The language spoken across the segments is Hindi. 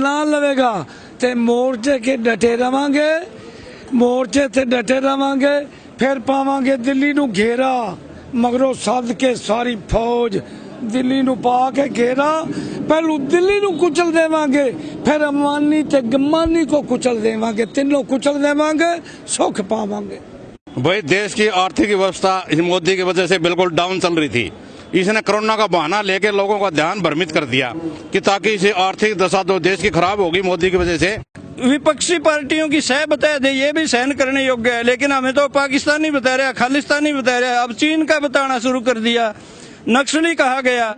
ना लवेगा तो मोर्चे के डटे रवांगे, मोर्चे से डटे रवांगे। फिर पावांगे दिल्ली नू घेरा, मगरों सद के सारी फौज दिल्ली नू पा के घेरा। पहलू दिल्ली नू कुचल देवांगे, फिर अमानी ते गमानी को कुचल देवांगे, तीनों कुचल देवांगे, सुख पावांगे। भाई देश की आर्थिक व्यवस्था इस मोदी की वजह से बिल्कुल डाउन चल रही थी। इसने कोरोना का बहाना लेके लोगों का ध्यान भ्रमित कर दिया कि ताकि इसे आर्थिक दशा तो देश की खराब होगी मोदी की वजह से। विपक्षी पार्टियों की सह बता दे, ये भी सहन करने योग्य है, लेकिन हमें तो पाकिस्तानी बता रहा, खालिस्तानी बता रहा, अब चीन का बताना शुरू कर दिया, नक्सली कहा गया।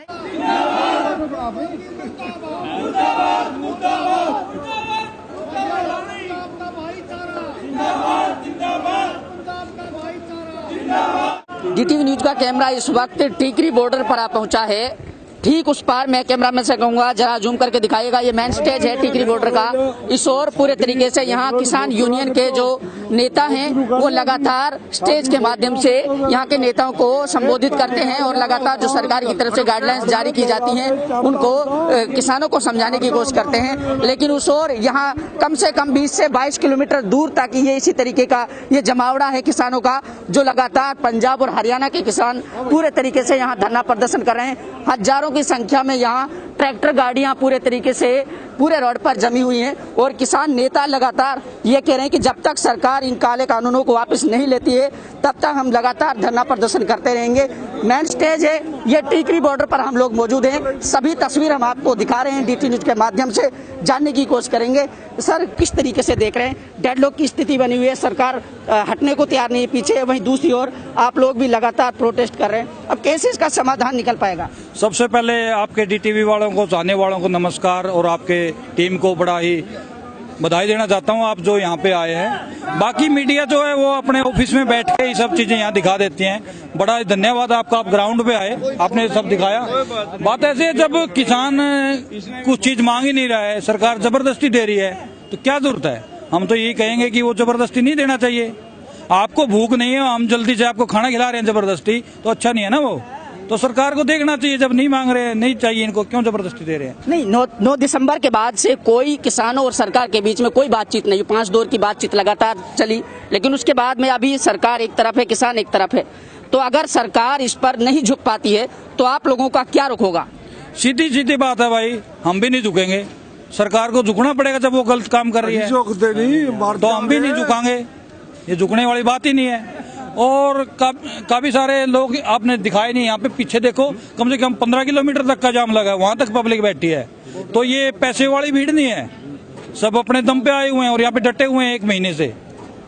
DTV न्यूज का कैमरा इस वक्त टीकरी बॉर्डर पर आ पहुंचा है। ठीक उस पार मैं कैमरामैन से कहूंगा जरा जूम करके दिखाइएगा, ये मेन स्टेज है टीकरी बॉर्डर का। इस और पूरे तरीके से यहाँ किसान यूनियन के जो नेता हैं वो लगातार स्टेज के माध्यम से यहाँ के नेताओं को संबोधित करते हैं और लगातार जो सरकार की तरफ से गाइडलाइंस जारी की जाती हैं उनको किसानों को समझाने की कोशिश करते हैं। लेकिन उस और यहाँ कम से कम 20 से 22 किलोमीटर दूर तक ये इसी तरीके का ये जमावड़ा है किसानों का, जो लगातार पंजाब और हरियाणा के किसान पूरे तरीके से यहाँ धरना प्रदर्शन कर रहे हैं। हजारों की संख्या में यहाँ ट्रैक्टर गाड़ियां पूरे तरीके से पूरे रोड पर जमी हुई हैं और किसान नेता लगातार ये कह रहे हैं कि जब तक सरकार इन काले कानूनों को वापस नहीं लेती है तब तक हम लगातार धरना प्रदर्शन करते रहेंगे। मेन स्टेज है, ये टीकरी बॉर्डर पर हम लोग मौजूद हैं। सभी तस्वीर हम आपको दिखा रहे हैं, DT न्यूज के माध्यम से जानने की कोशिश करेंगे। सर, किस तरीके से देख रहे हैं, डेडलॉक की स्थिति बनी हुई है, सरकार हटने को तैयार नहीं है पीछे, वहीं दूसरी ओर आप लोग भी लगातार प्रोटेस्ट कर रहे हैं। अब कैसे इसका समाधान निकल पाएगा? सबसे पहले आपके DTV वालों को, चाहने वालों को नमस्कार और आपके टीम को बड़ा ही बधाई देना चाहता हूं, आप जो यहाँ पे आए हैं। बाकी मीडिया जो है वो अपने ऑफिस में बैठ के ये सब चीजें यहाँ दिखा देती हैं। बड़ा धन्यवाद आपका, आप ग्राउंड पे आए, आपने सब दिखाया। बात ऐसे है, जब किसान कुछ चीज मांग ही नहीं रहा है, सरकार जबरदस्ती दे रही है, तो क्या जरूरत है? हम तो यही कहेंगे कि वो जबरदस्ती नहीं देना चाहिए। आपको भूख नहीं है, हम जल्दी से आपको खाना खिला रहे हैं जबरदस्ती, तो अच्छा नहीं है ना वो। तो सरकार को देखना चाहिए, जब नहीं मांग रहे हैं, नहीं चाहिए इनको, क्यों जबरदस्ती दे रहे हैं? नहीं, 9 दिसंबर के बाद से कोई किसानों और सरकार के बीच में कोई बातचीत नहीं, 5 दौर की बातचीत लगातार चली, लेकिन उसके बाद में अभी सरकार एक तरफ है, किसान एक तरफ है। तो अगर सरकार इस पर नहीं झुक पाती है तो आप लोगों का क्या रुख होगा? सीधी सीधी बात है भाई, हम भी नहीं झुकेंगे, सरकार को झुकना पड़ेगा। जब वो गलत काम कर रही है तो हम भी नहीं झुकांगे, ये झुकने वाली बात ही नहीं है। और काफी सारे लोग आपने दिखाए नहीं, यहाँ पे पीछे देखो, कम से कम 15 किलोमीटर तक का जाम लगा है, वहां तक पब्लिक बैठी है। तो ये पैसे वाली भीड़ नहीं है, सब अपने दम पे आए हुए हैं और यहाँ पे डटे हुए हैं 1 महीने से।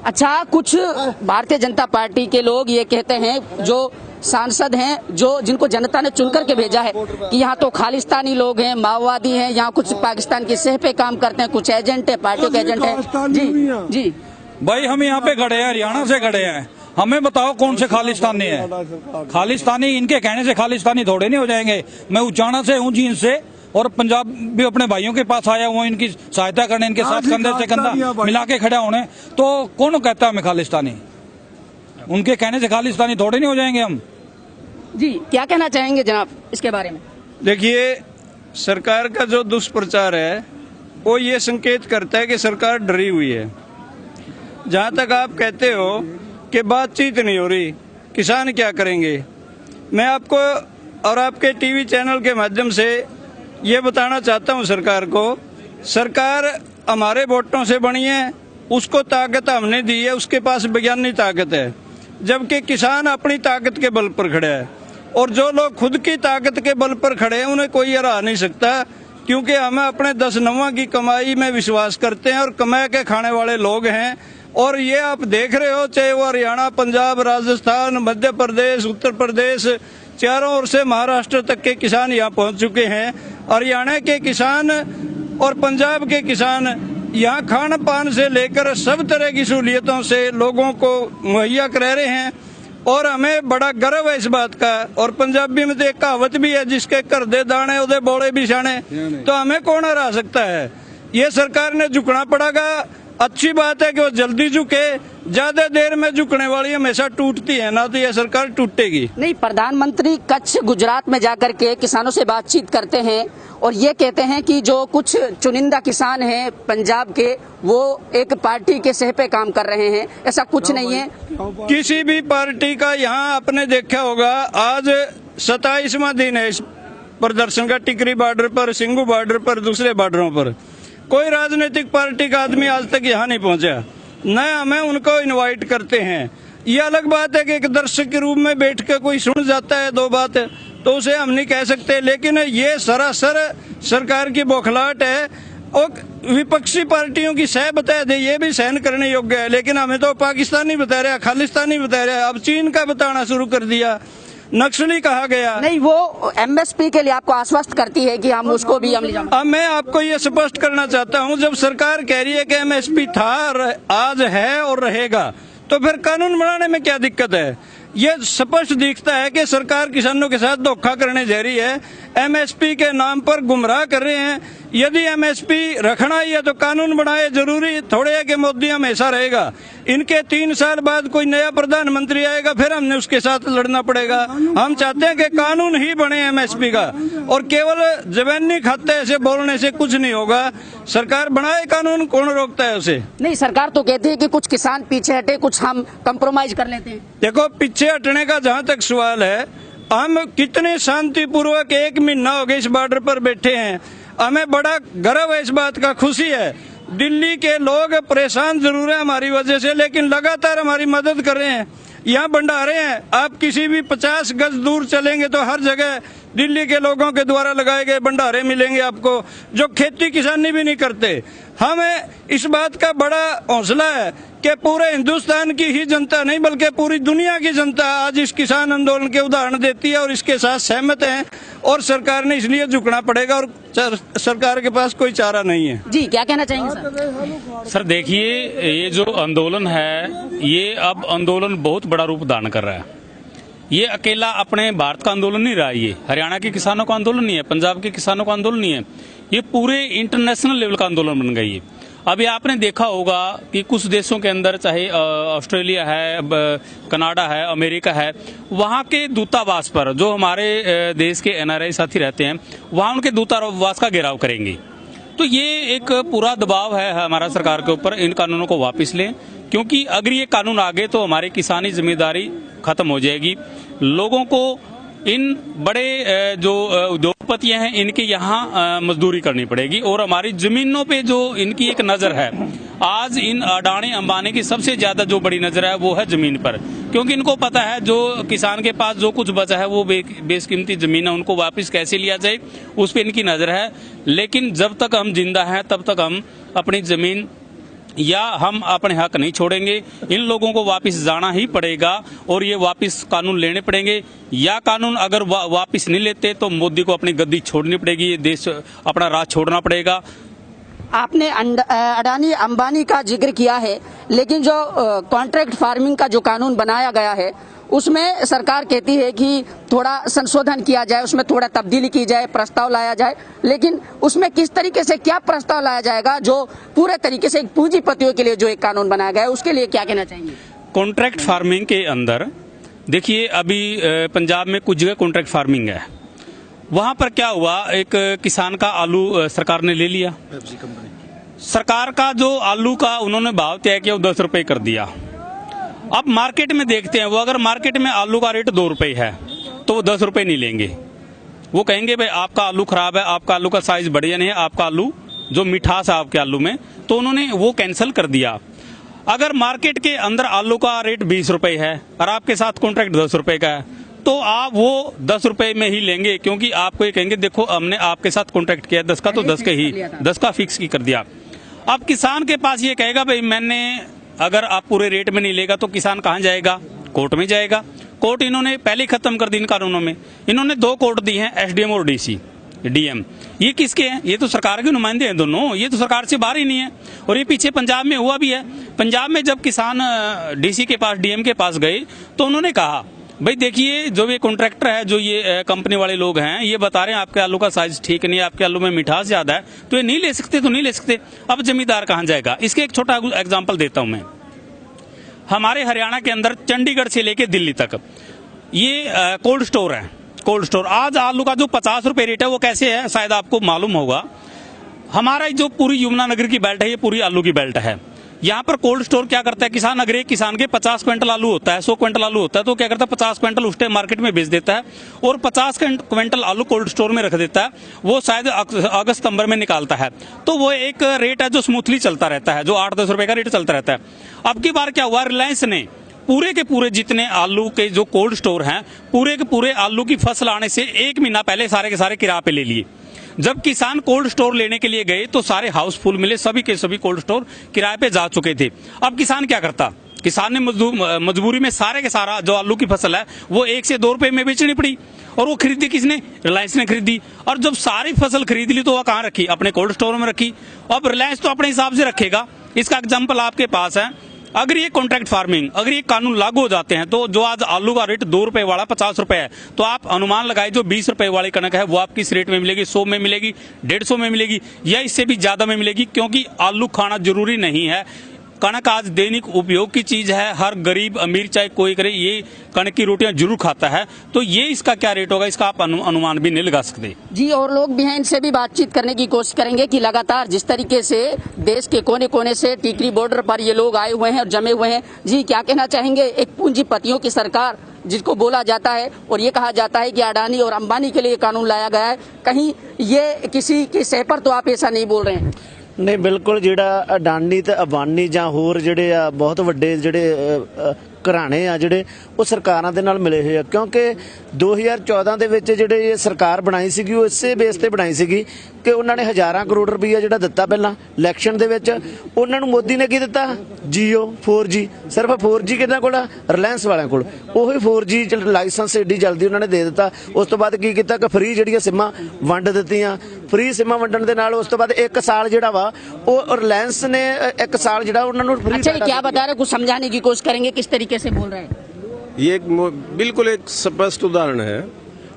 अच्छा, कुछ भारतीय जनता पार्टी के लोग ये कहते हैं, जो सांसद हैं, जो जिनको जनता ने चुनकर के भेजा है, कि यहाँ तो खालिस्तानी लोग हैं, माओवादी हैं, यहाँ कुछ पाकिस्तान की सेह पे काम करते हैं, कुछ एजेंट है, पार्टी के एजेंट है। जी भाई, हम यहाँ पे खड़े हैं, हरियाणा से खड़े हैं, हमें बताओ कौन से खालिस्तानी है? खालिस्तानी इनके कहने से खालिस्तानी थोड़े नहीं हो जाएंगे। मैं उचाना से हूँ, जींद से, और पंजाब भी अपने भाइयों के पास आया हुआ, इनकी सहायता करने, इनके साथ कंधे से कंधा मिला के खड़ा होने। तो कौन कहता है हमें खालिस्तानी? उनके कहने से खालिस्तानी थोड़े नहीं हो जाएंगे हम। जी, क्या कहना चाहेंगे जनाब इसके बारे में? देखिए, सरकार का जो दुष्प्रचार है वो ये संकेत करता है कि सरकार डरी हुई है। जहाँ तक आप कहते हो कि बातचीत नहीं हो रही, किसान क्या करेंगे, मैं आपको और आपके टीवी चैनल के माध्यम से ये बताना चाहता हूँ सरकार को, सरकार हमारे वोटों से बनी है, उसको ताकत हमने दी है, उसके पास वैज्ञानिक ताकत है, जबकि किसान अपनी ताकत के बल पर खड़ा है। और जो लोग खुद की ताकत के बल पर खड़े हैं उन्हें कोई हरा नहीं सकता, क्योंकि हम अपने 10 की कमाई में विश्वास करते हैं और कमा के खाने वाले लोग हैं। और ये आप देख रहे हो, चाहे वो हरियाणा, पंजाब, राजस्थान, मध्य प्रदेश, उत्तर प्रदेश, चारों ओर से महाराष्ट्र तक के किसान यहाँ पहुँच चुके हैं। हरियाणा के किसान और पंजाब के किसान यहाँ खान पान से लेकर सब तरह की सहूलियतों से लोगों को मुहैया करा रहे हैं और हमें बड़ा गर्व है इस बात का। और पंजाबी में तो एक कहावत भी है, जिसके घर दे दाने उदे बोले भी शाने, तो हमें कौन हरा सकता है? ये सरकार ने झुकना पड़ेगा। अच्छी बात है कि वो जल्दी झुके, ज्यादा देर में झुकने वाली हमेशा टूटती है ना, तो ये सरकार टूटेगी नहीं। प्रधानमंत्री कच्छ, गुजरात में जाकर के किसानों से बातचीत करते हैं और ये कहते हैं कि जो कुछ चुनिंदा किसान हैं पंजाब के, वो एक पार्टी के सह पे काम कर रहे हैं। ऐसा कुछ नहीं है। किसी भी पार्टी का यहाँ आपने देखा होगा, आज 27वां दिन है इस प्रदर्शन का, टिकरी बॉर्डर पर, सिंगू बॉर्डर पर, दूसरे बॉर्डरों पर। कोई राजनीतिक पार्टी का आदमी आज तक यहाँ नहीं पहुंचा, न हमें उनको इनवाइट करते हैं। ये अलग बात है कि एक दर्शक के रूप में बैठ कर कोई सुन जाता है दो बात, तो उसे हम नहीं कह सकते, लेकिन ये सरासर सरकार की बौखलाहट है। और विपक्षी पार्टियों की सह बता दे, ये भी सहन करने योग्य है, लेकिन हमें तो पाकिस्तानी बता रहा, खालिस्तानी बता रहा, अब चीन का बताना शुरू कर दिया, नक्सली कहा गया। नहीं, वो एमएसपी के लिए आपको आश्वस्त करती है कि हम उसको भी अमली जाएंगे। अब मैं आपको ये स्पष्ट करना चाहता हूँ, जब सरकार कह रही है कि एमएसपी था, आज है और रहेगा, तो फिर कानून बनाने में क्या दिक्कत है? ये स्पष्ट दिखता है कि सरकार किसानों के साथ धोखा करने जा रही है, एमएसपी के नाम पर गुमराह कर रहे हैं। यदि एमएसपी रखना ही है तो कानून बनाए, जरूरी थोड़े है कि मोदी हमेशा रहेगा। इनके 3 साल बाद कोई नया प्रधानमंत्री आएगा, फिर हमने उसके साथ लड़ना पड़ेगा। हम चाहते हैं कि कानून ही बने एमएसपी का, और केवल जबानी खाते ऐसे बोलने से कुछ नहीं होगा। सरकार बनाए कानून, कौन रोकता है उसे? नहीं, सरकार तो कहती है कि कुछ किसान पीछे हटे, कुछ हम कंप्रोमाइज कर लेते हैं। देखो, पीछे हटने का जहाँ तक सवाल है, हम कितने शांतिपूर्वक 1 महीना हो गया इस बॉर्डर पर बैठे हैं। हमें बड़ा गर्व है, इस बात का खुशी है। दिल्ली के लोग परेशान जरूर है हमारी वजह से, लेकिन लगातार हमारी मदद कर रहे हैं। यहाँ भंडारे हैं, आप किसी भी 50 गज दूर चलेंगे तो हर जगह दिल्ली के लोगों के द्वारा लगाए गए भंडारे मिलेंगे आपको, जो खेती किसानी भी नहीं करते। हमें इस बात का बड़ा हौसला है कि पूरे हिंदुस्तान की ही जनता नहीं, बल्कि पूरी दुनिया की जनता आज इस किसान आंदोलन के उदाहरण देती है और इसके साथ सहमत है, और सरकार ने इसलिए झुकना पड़ेगा, और सरकार के पास कोई चारा नहीं है। जी, क्या कहना चाहेंगे सर? सर देखिए, ये जो आंदोलन है, ये अब आंदोलन बहुत बड़ा रूप धारण कर रहा है। ये अकेला अपने भारत का आंदोलन नहीं रहा, ये हरियाणा के किसानों का आंदोलन नहीं है, पंजाब के किसानों का आंदोलन नहीं है, ये पूरे इंटरनेशनल लेवल का आंदोलन बन गई है। अभी आपने देखा होगा कि कुछ देशों के अंदर, चाहे ऑस्ट्रेलिया है, कनाडा है, अमेरिका है, वहाँ के दूतावास पर जो हमारे देश के एनआरआई साथी रहते हैं, वहाँ उनके दूतावास का घेराव करेंगे। तो ये एक पूरा दबाव है हमारा सरकार के ऊपर, इन कानूनों को वापस लें, क्योंकि अगर ये कानून आ गए तो हमारी किसानी जिम्मेदारी खत्म हो जाएगी। लोगों को इन बड़े जो उद्योगपतियां हैं, इनके यहाँ मजदूरी करनी पड़ेगी, और हमारी जमीनों पे जो इनकी एक नजर है, आज इन अडानी अंबानी की सबसे ज्यादा जो बड़ी नजर है वो है जमीन पर, क्योंकि इनको पता है जो किसान के पास जो कुछ बचा है वो बेशकीमती जमीन है, उनको वापस कैसे लिया जाए, उस पर इनकी नजर है। लेकिन जब तक हम जिंदा हैं तब तक हम अपनी जमीन या हम अपने हक नहीं छोड़ेंगे। इन लोगों को वापस जाना ही पड़ेगा, और ये वापस कानून लेने पड़ेंगे, या कानून अगर वापस नहीं लेते तो मोदी को अपनी गद्दी छोड़नी पड़ेगी, ये देश अपना राज छोड़ना पड़ेगा। आपने अडानी अंबानी का जिक्र किया है, लेकिन जो कॉन्ट्रैक्ट फार्मिंग का जो कानून बनाया गया है, उसमें सरकार कहती है कि थोड़ा संशोधन किया जाए, उसमें थोड़ा तब्दीली की जाए, प्रस्ताव लाया जाए, लेकिन उसमें किस तरीके से क्या प्रस्ताव लाया जाएगा जो पूरे तरीके से पूंजीपतियों के लिए जो एक कानून बनाया गया है, उसके लिए क्या कहना चाहेंगे? कॉन्ट्रैक्ट फार्मिंग के अंदर देखिए, अभी पंजाब में कुछ जगह कॉन्ट्रैक्ट फार्मिंग है, वहां पर क्या हुआ, एक किसान का आलू सरकार ने ले लिया, सरकार का जो आलू का उन्होंने भाव तय किया वो 10 रुपए कर दिया। अब मार्केट में देखते हैं, वो अगर मार्केट में आलू का रेट 2 रुपए है तो वो 10 रुपए नहीं लेंगे, वो कहेंगे भाई आपका आलू खराब है, आपका आलू का साइज बढ़िया नहीं है, आपका आलू जो मिठास है आपके आलू में, तो उन्होंने वो कैंसिल कर दिया। अगर मार्केट के अंदर आलू का रेट 20 रुपए है और आपके साथ कॉन्ट्रैक्ट 10 रुपए का है, तो आप वो 10 रुपए में ही लेंगे, क्योंकि आपको ये कहेंगे देखो हमने आपके साथ कॉन्ट्रैक्ट किया 10 का, तो 10 के ही 10 का फिक्स की कर दिया। अब किसान के पास ये कहेगा भाई मैंने, अगर आप पूरे रेट में नहीं लेगा तो किसान कहाँ जाएगा? कोर्ट में जाएगा। कोर्ट इन्होंने पहले ही खत्म कर दी इन कानूनों में। इन्होंने 2 कोर्ट दी हैं, एसडीएम और डीएम। ये किसके हैं? ये तो सरकार के नुमाइंदे हैं दोनों, ये तो सरकार से बाहर ही नहीं है। और ये पीछे पंजाब में हुआ भी है। पंजाब में जब किसान डीसी के पास, डीएम के पास गए तो उन्होंने कहा भाई देखिए जो ये कॉन्ट्रैक्टर है, जो ये कंपनी वाले लोग हैं, ये बता रहे हैं आपके आलू का साइज ठीक नहीं है, आपके आलू में मिठास ज्यादा है, तो ये नहीं ले सकते, तो नहीं ले सकते। अब जमींदार कहाँ जाएगा? इसके एक छोटा एग्जाम्पल देता हूं मैं। हमारे हरियाणा के अंदर चंडीगढ़ से लेके दिल्ली तक ये कोल्ड स्टोर है। Cold store. आज आलू का जो 50 रुपए रेट है वो कैसे है शायद आपको मालूम होगा। हमारा जो पूरी यमुना नगर की बेल्ट है ये पूरी आलू की बेल्ट है। यहाँ पर कोल्ड स्टोर क्या करता है, किसान अगर एक किसान के 50 क्विंटल आलू होता है, 100 क्विंटल आलू होता है, तो क्या करता है 50 क्विंटल उस टाइम मार्केट में बेच देता है और 50 क्विंटल आलू कोल्ड स्टोर में रख देता है। वो शायद अगस्त सितंबर में निकालता है, तो वो एक रेट है जो स्मूथली चलता रहता है, जो 8-10 रुपए का रेट चलता रहता है। अब की बार क्या हुआ, रिलायंस ने पूरे के पूरे जितने आलू के जो कोल्ड स्टोर हैं, पूरे के पूरे आलू की फसल आने से 1 महीना पहले सारे के सारे किराए पे ले लिए। जब किसान कोल्ड स्टोर लेने के लिए गए तो सारे हाउसफुल मिले, सभी के सभी कोल्ड स्टोर किराए पे जा चुके थे। अब किसान क्या करता, किसान ने मजबूरी में सारे के सारा जो आलू की फसल है वो 1 से 2 रुपए में बेचनी पड़ी, और वो खरीदी किसने, रिलायंस ने खरीदी। और जब सारी फसल खरीद ली तो वह कहाँ रखी, अपने कोल्ड स्टोर में रखी। अब रिलायंस तो अपने हिसाब से रखेगा। इसका एग्जाम्पल आपके पास है, अगर ये कॉन्ट्रैक्ट फार्मिंग, अगर ये कानून लागू हो जाते हैं तो जो आज आलू का रेट 2 रुपए वाला 50 रुपए है, तो आप अनुमान लगाए जो 20 रुपए वाली कणक है वो आपकी इस रेट में मिलेगी, 100 में मिलेगी, 150 में मिलेगी, या इससे भी ज्यादा में मिलेगी। क्योंकि आलू खाना जरूरी नहीं है, कणक आज दैनिक उपयोग की चीज है। हर गरीब अमीर चाहे कोई करे ये कणक की रोटियां जरूर खाता है। तो ये इसका क्या रेट होगा, इसका आप अनुमान भी नहीं लगा सकते जी। और लोग भी हैं, इनसे भी बातचीत करने की कोशिश करेंगे कि लगातार जिस तरीके से देश के कोने कोने से टीकरी बॉर्डर पर ये लोग आए हुए हैं और जमे हुए हैं। जी क्या कहना चाहेंगे, एक पूंजीपतियों की सरकार जिसको बोला जाता है और ये कहा जाता है कि अडानी और अंबानी के लिए कानून लाया गया है, कहीं ये किसी की सह पर तो आप ऐसा नहीं बोल रहे हैं? नहीं, बिल्कुल ਜਿਹੜਾ ਅਡਾਨੀ ਤੇ ਅਬਾਨੀ ਜਾਂ ਹੋਰ ਜਿਹੜੇ ਆ ਬਹੁਤ ਵੱਡੇ ਜਿਹੜੇ ਘਰਾਣੇ ਆ ਜਿਹੜੇ ਉਹ ਸਰਕਾਰਾਂ ਦੇ ਨਾਲ ਮਿਲੇ ਹੋਏ ਆ। ਕਿਉਂਕਿ 2014 ਦੇ ਵਿੱਚ ਜਿਹੜੇ ਇਹ ਸਰਕਾਰ ਬਣਾਈ ਸੀਗੀ ਉਹ ਇਸੇ ਬੇਸ ਤੇ ਬਣਾਈ ਸੀਗੀ ਕਿ ਉਹਨਾਂ ਨੇ ਹਜ਼ਾਰਾਂ ਕਰੋੜ ਰੁਪਈਆ ਜਿਹੜਾ ਦਿੱਤਾ ਪਹਿਲਾਂ ਇਲੈਕਸ਼ਨ ਦੇ ਵਿੱਚ। ਉਹਨਾਂ ਨੂੰ ਮੋਦੀ ਨੇ ਕੀ ਦਿੱਤਾ, ਜੀਓ 4G, ਸਿਰਫ 4G ਕਿਹਨਾਂ ਕੋਲ, ਰਿਲਾਇੰਸ ਵਾਲਿਆਂ ਕੋਲ। ਉਹੀ 4G ਲਾਇਸੈਂਸ ਏਡੀ ਜਲਦੀ ਉਹਨਾਂ ਨੇ ਦੇ ਦਿੱਤਾ। ਉਸ ਤੋਂ ਬਾਅਦ ਕੀ ਕੀਤਾ ਕਿ ਫ੍ਰੀ ਜਿਹੜੀਆਂ ਸਿਮਾਂ ਵੰਡ ਦਿੱਤੀਆਂ। ਫ੍ਰੀ ਸਿਮਾਂ ਵੰਡਣ ਦੇ ਨਾਲ ਉਸ ਤੋਂ ਬਾਅਦ 1 ਸਾਲ ਜਿਹੜਾ ਵਾ ਉਹ ਰਿਲਾयंस ने 1 साल ਜਿਹੜਾ ਉਹਨਾਂ ਨੂੰ फ्री। अच्छा, क्या बता रहे, कुछ समझाने की कोशिश करेंगे किस तरीके से बोल रहे हैं? ये बिल्कुल एक स्पष्ट उदाहरण है,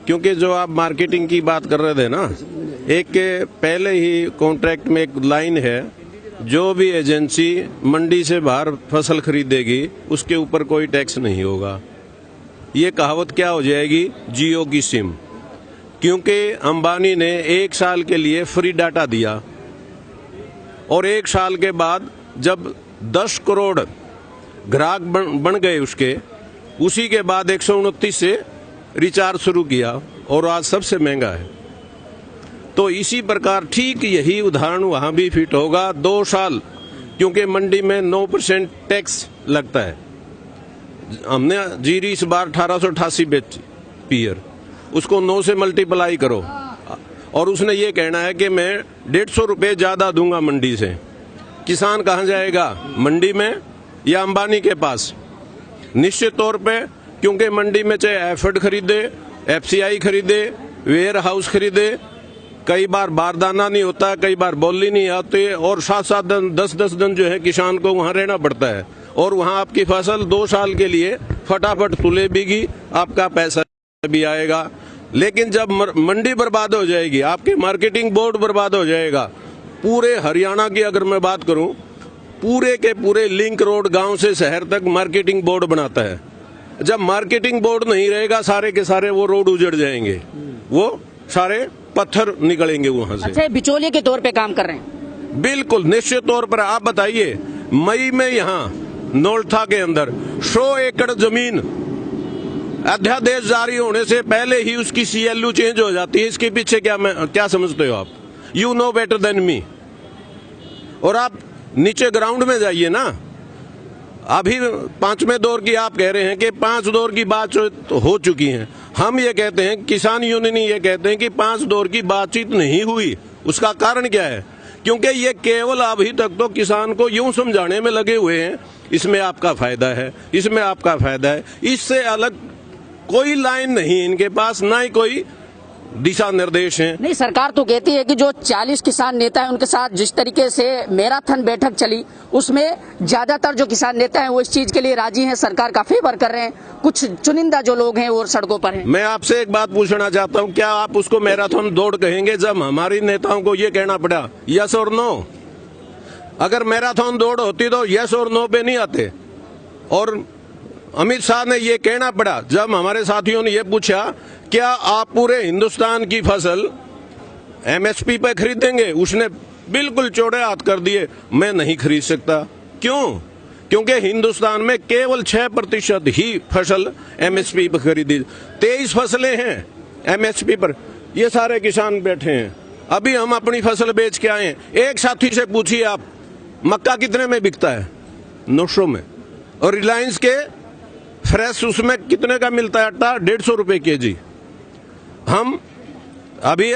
क्योंकि जो आप मार्केटिंग की बात कर रहे थे ना, एक के पहले ही कॉन्ट्रैक्ट में एक लाइन है, जो भी एजेंसी मंडी से बाहर फसल खरीदेगी उसके ऊपर कोई टैक्स नहीं होगा। ये कहावत क्या हो जाएगी, जियो की सिम। क्योंकि अंबानी ने 1 साल के लिए फ्री डाटा दिया और 1 साल के बाद जब 10 करोड़ ग्राहक बन गए उसके, उसी के बाद 129 से रिचार्ज शुरू किया और आज सबसे महंगा है। तो इसी प्रकार ठीक यही उदाहरण वहां भी फिट होगा। 2 साल, क्योंकि मंडी में 9% टैक्स लगता है। हमने जीरी इस बार 1888 बेची पियर, उसको 9 से मल्टीप्लाई करो और उसने ये कहना है कि मैं 150 रुपए ज्यादा दूंगा मंडी से। किसान कहां जाएगा, मंडी में या अंबानी के पास? निश्चित तौर पे, क्योंकि मंडी में चाहे एफर्ड खरीदे, FCI खरीदे, वेयर हाउस खरीदे, कई बार बारदाना नहीं होता, कई बार बोली नहीं आते, और 7-7 दिन 10-10 दिन जो है किसान को वहां रहना पड़ता है। और वहां आपकी फसल 2 साल के लिए फटाफट तुले बीगी, आपका पैसा भी आएगा। लेकिन जब मंडी बर्बाद हो जाएगी, आपके मार्केटिंग बोर्ड बर्बाद हो जाएगा। पूरे हरियाणा की अगर मैं बात करूं, पूरे के पूरे लिंक रोड गांव से शहर तक मार्केटिंग बोर्ड बनाता है। जब मार्केटिंग बोर्ड नहीं रहेगा, सारे के सारे वो रोड उजड़ जाएंगे, वो सारे पत्थर निकलेंगे वहां से। अच्छा, बिचौलिए के तौर पे काम कर रहे हैं? बिल्कुल निश्चित तौर पर। आप बताइए, मई में यहाँ नौलथा के अंदर 100 एकड़ जमीन अध्यादेश जारी होने से पहले ही उसकी CLU चेंज हो जाती है। इसके पीछे क्या समझते हो आप? You know better than me. और आप नीचे ग्राउंड में जाइए ना, अभी 5वें दौर की आप कह रहे हैं कि 5 दौर की बातचीत हो चुकी है। हम ये कहते हैं, किसान यूनियन ये कहते हैं कि 5 दौर की बातचीत नहीं हुई। उसका कारण क्या है? क्योंकि ये केवल अभी तक तो किसान को यूं समझाने में लगे हुए हैं, इसमें आपका फायदा है, इसमें आपका फायदा है। इससे अलग कोई लाइन नहीं इनके पास, ना ही कोई दिशा निर्देश हैं। नहीं, सरकार तो कहती है कि जो 40 किसान नेता हैं उनके साथ जिस तरीके से मैराथन बैठक चली, उसमें ज्यादातर जो किसान नेता हैं वो इस चीज के लिए राजी हैं, सरकार का फेवर कर रहे हैं। कुछ चुनिंदा जो लोग हैं वो सड़कों पर हैं। मैं आपसे एक बात पूछना चाहता हूं, क्या आप उसको मैराथन दौड़ कहेंगे जब हमारी नेताओं को ये कहना पड़ा यस और नो? अगर मैराथन दौड़ होती तो यस और नो पे नहीं आते। और अमित शाह ने ये कहना पड़ा जब हमारे साथियों ने ये पूछा क्या आप पूरे हिंदुस्तान की फसल एमएसपी पे खरीदेंगे, उसने बिल्कुल चौड़े हाथ कर दिए, मैं नहीं खरीद सकता। क्यों? क्योंकि हिंदुस्तान में केवल 6% ही फसल एमएसपी पर खरीदी, 23 फसलें हैं एमएसपी पर। ये सारे किसान बैठे हैं, अभी हम अपनी फसल बेच के आए हैं। एक साथी से पूछिए आप, मक्का कितने में बिकता है? 900 में। और रिलायंस के फ्रेश उसमें कितने का मिलता है आटा? 150 रुपए केजी। हम अभी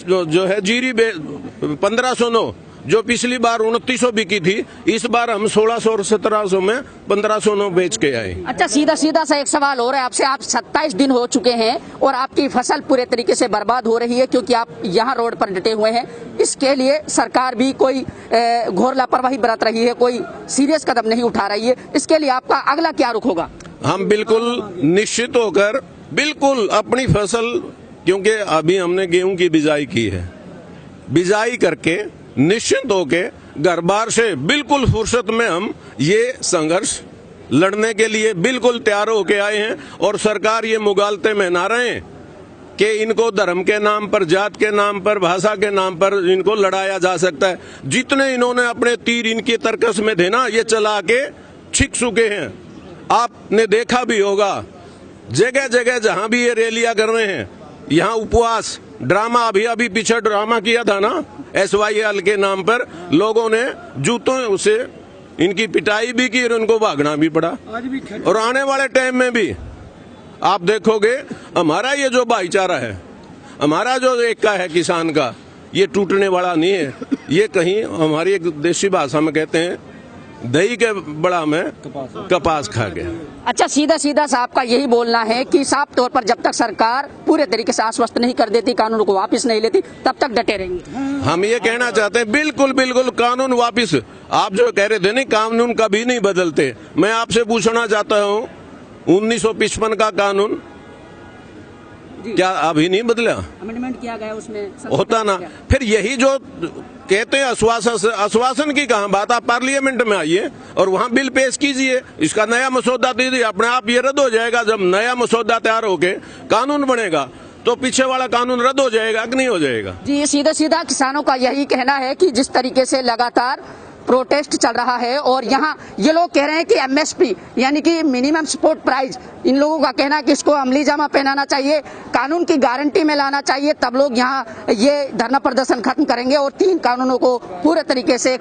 जो है जीरी 1509, जो पिछली बार 2900 बिकी थी, इस बार हम 1600 और 1700 में 1509 बेच के आए। अच्छा, सीधा सा एक सवाल हो रहा है आपसे। आप 27 दिन हो चुके हैं और आपकी फसल पूरे तरीके से बर्बाद हो रही है क्योंकि आप यहाँ रोड पर डटे हुए हैं। इसके लिए सरकार भी कोई घोर लापरवाही बरत रही है, कोई सीरियस कदम नहीं उठा रही है। इसके लिए आपका अगला क्या रुख होगा? हम बिल्कुल निश्चित होकर बिल्कुल अपनी फसल, क्योंकि अभी हमने गेहूं की बिजाई की है, बिजाई करके निश्चिंत होके घर बार से बिल्कुल फुर्सत में हम ये संघर्ष लड़ने के लिए बिल्कुल तैयार होके आए हैं। और सरकार ये मुगालते में ना रहे कि इनको धर्म के नाम पर, जात के नाम पर, भाषा के नाम पर इनको लड़ाया जा सकता है। जितने इन्होंने अपने तीर इनकी तरकस में थे ना, ये चला के छिक चुके हैं। आपने देखा भी होगा जगह जगह जहां भी ये रैलियां कर रहे हैं, यहाँ उपवास ड्रामा, अभी पीछे ड्रामा किया था ना SYL के नाम पर, लोगों ने जूतों से इनकी पिटाई भी की और उनको भागना भी पड़ा। और आने वाले टाइम में भी आप देखोगे हमारा ये जो भाईचारा है, हमारा जो एकता है किसान का, ये टूटने वाला नहीं है। ये कहीं हमारी एक देसी भाषा में कहते हैं दही के बड़ा में कपास खा गया। अच्छा, सीधा सा आपका यही बोलना है कि साफ तौर पर जब तक सरकार पूरे तरीके से आश्वस्त नहीं कर देती, कानून को वापस नहीं लेती, तब तक डटे रहेंगे। हम ये कहना चाहते हैं बिल्कुल कानून वापस। आप जो कह रहे थे नहीं, कानून कभी नहीं बदलते। मैं आपसे पूछना चाहता हूँ 1955 का कानून क्या अभी नहीं बदला? अमेंडमेंट किया गया, उसमें होता ना। फिर यही जो कहते हैं आश्वासन की कहां बात, आप पार्लियामेंट में आइए और वहां बिल पेश कीजिए, इसका नया मसौदा दीजिए, अपने आप ये रद्द हो जाएगा। जब नया मसौदा तैयार होके कानून बनेगा तो पीछे वाला कानून रद्द हो जाएगा कि नहीं हो जाएगा? जी, सीधा किसानों का यही कहना है कि जिस तरीके से लगातार प्रोटेस्ट चल रहा है और यहाँ ये लोग कह रहे हैं कि MSP यानी कि मिनिमम सपोर्ट प्राइस, इन लोगों का कहना है कि इसको अमली जामा पहनाना चाहिए, कानून की गारंटी में लाना चाहिए, तब लोग यहाँ ये धरना प्रदर्शन खत्म करेंगे और 3 कानूनों को पूरे तरीके से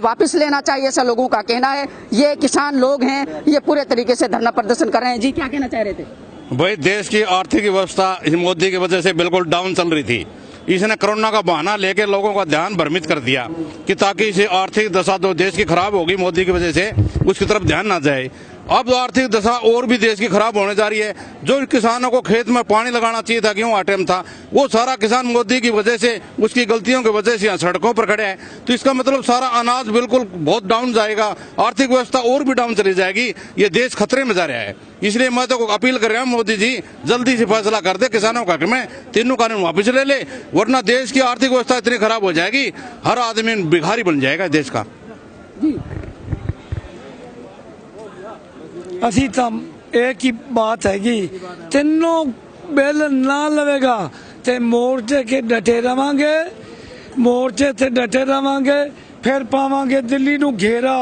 वापस लेना चाहिए, ऐसा लोगों का कहना है। ये किसान लोग हैं, ये पूरे तरीके से धरना प्रदर्शन कर रहे हैं। जी, क्या कहना चाह रहे थे? भाई, देश की आर्थिक व्यवस्था इस मोदी की वजह से बिल्कुल डाउन चल रही थी। इसने कोरोना का बहाना लेकर लोगों का ध्यान भ्रमित कर दिया कि ताकि इसे आर्थिक दशा तो देश की खराब होगी मोदी की वजह से, उसकी तरफ ध्यान ना जाए। अब आर्थिक दशा और भी देश की खराब होने जा रही है। जो किसानों को खेत में पानी लगाना चाहिए था, गेहूं आटे था, वो सारा किसान मोदी की वजह से, उसकी गलतियों की वजह से यहाँ सड़कों पर खड़े हैं। तो इसका मतलब सारा अनाज बिल्कुल बहुत डाउन जाएगा, आर्थिक व्यवस्था और भी डाउन चली जाएगी। ये देश खतरे में जा रहा है। इसलिए मैं तो अपील कर रहा हूँ, मोदी जी जल्दी से फैसला कर दे किसानों का, में 3 कानून वापस ले ले, वरना देश की आर्थिक व्यवस्था इतनी खराब हो जाएगी, हर आदमी भिखारी बन जाएगा देश का। ਅਸੀਂ ਤਾਂ एक ही बात हैगी, तीनों बिल ना लवेगा ते मोर्चे के डटे रवांगे, मोर्चे ते डटे रवांगे, फिर पावांगे दिल्ली नू घेरा,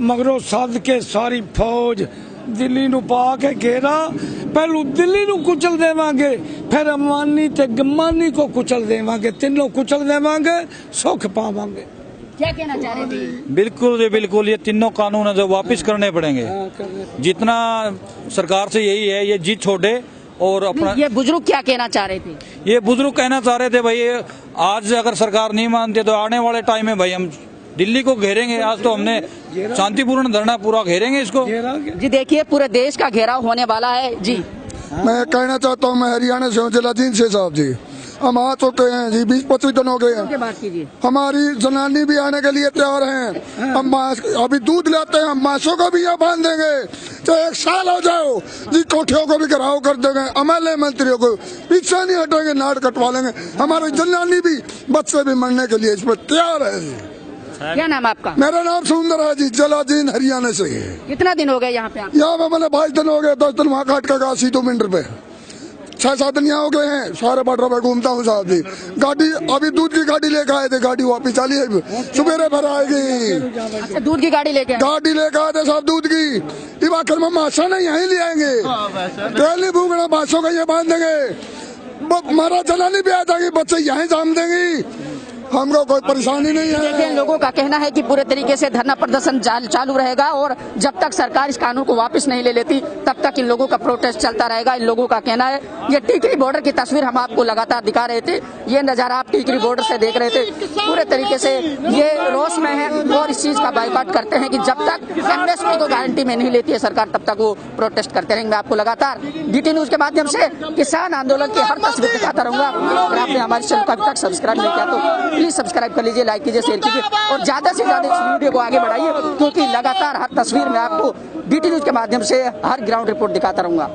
मगरों सद के सारी फौज दिल्ली नू पा के घेरा, पहलू दिल्ली नू कुचल देवांगे, फिर अमानी ते गमानी को कुचल देवांगे, तीनों कुचल देवांगे, सुख पावांगे। क्या कहना चाह रहे थे? बिल्कुल ये तीनों कानून है जो वापस करने पड़ेंगे। जितना सरकार से यही है, ये जीत छोड़े और अपना। ये बुजुर्ग क्या कहना चाह रहे थे? ये बुजुर्ग कहना चाह रहे थे भाई, आज अगर सरकार नहीं मानती तो आने वाले टाइम में भाई हम दिल्ली को घेरेंगे। आज तो हमने शांतिपूर्ण धरना पूरा घेरेंगे इसको। जी देखिए, पूरे देश का घेराव होने वाला है। जी, मैं कहना चाहता हूँ, मैं हरियाणा से हूँ, जिला जींद से साहब जी। हम आ चुके हैं जी, 20-25 दिन हो गए हैं। हमारी जनानी भी आने के लिए तैयार हैं। हम अभी दूध लाते हैं, हम मासों को भी यहाँ बांध देंगे, चाहे 1 साल हो जाओ जी। कोठियों को भी घेराव कर देंगे, MLA मंत्रियों को पीछे नहीं हटेंगे, नाड़ कटवा लेंगे। हमारी जनानी भी, बच्चे भी मरने के लिए इस पर तैयार है जी। क्या नाम आपका? मेरा नाम सुंदर है जी, जलाजीन हरियाणा से। कितना दिन हो गए यहाँ पे आप? यहाँ पे मैंने 22 दिन हो गए, 10 दिन वहाँ काट का सीटों मिनट पे 6-7 दिन यहाँ हो गए हैं। सारे बॉर्डर पे घूमता हूँ साहब जी। गाड़ी अभी दूध की गाड़ी लेके आए थे, गाड़ी वापिस चली है, सुबेरे भर आएगी। अच्छा, दूध की गाड़ी लेके गाड़ी लेके आए थे साहब दूध की। इस आखिर में माशा नहीं यहीं ले आएंगे, तेल नहीं भूखना, बांसों का ये बांध देंगे, मारा जलानी भी आ जाएगी, बच्चे यहीं जाम देंगी, हमको कोई परेशानी नहीं है। देखिए, लोगों का कहना है कि पूरे तरीके से धरना प्रदर्शन चालू रहेगा और जब तक सरकार इस कानून को वापस नहीं ले लेती तब तक इन लोगों का प्रोटेस्ट चलता रहेगा। इन लोगों का कहना है, ये टीकरी बॉर्डर की तस्वीर हम आपको लगातार दिखा रहे थे, ये नजारा आप टीकरी बॉर्डर से देख रहे थे। पूरे तरीके से ये रोष में है और इस चीज का बाइकआउट करते हैं कि जब तक एमएसपी को गारंटी में नहीं लेती है सरकार तब तक वो प्रोटेस्ट करते रहेंगे। आपको लगातार डीटी न्यूज के माध्यम से किसान आंदोलन की हर तस्वीर दिखाता रहूंगा। अगर आपने हमारे चैनल को अभी तक सब्सक्राइब नहीं किया तो प्लीज सब्सक्राइब कर लीजिए, लाइक कीजिए, शेयर कीजिए और ज्यादा से ज्यादा इस वीडियो को आगे बढ़ाइए, क्योंकि लगातार हर तस्वीर में आपको डीटी न्यूज के माध्यम से हर ग्राउंड रिपोर्ट दिखाता रहूंगा।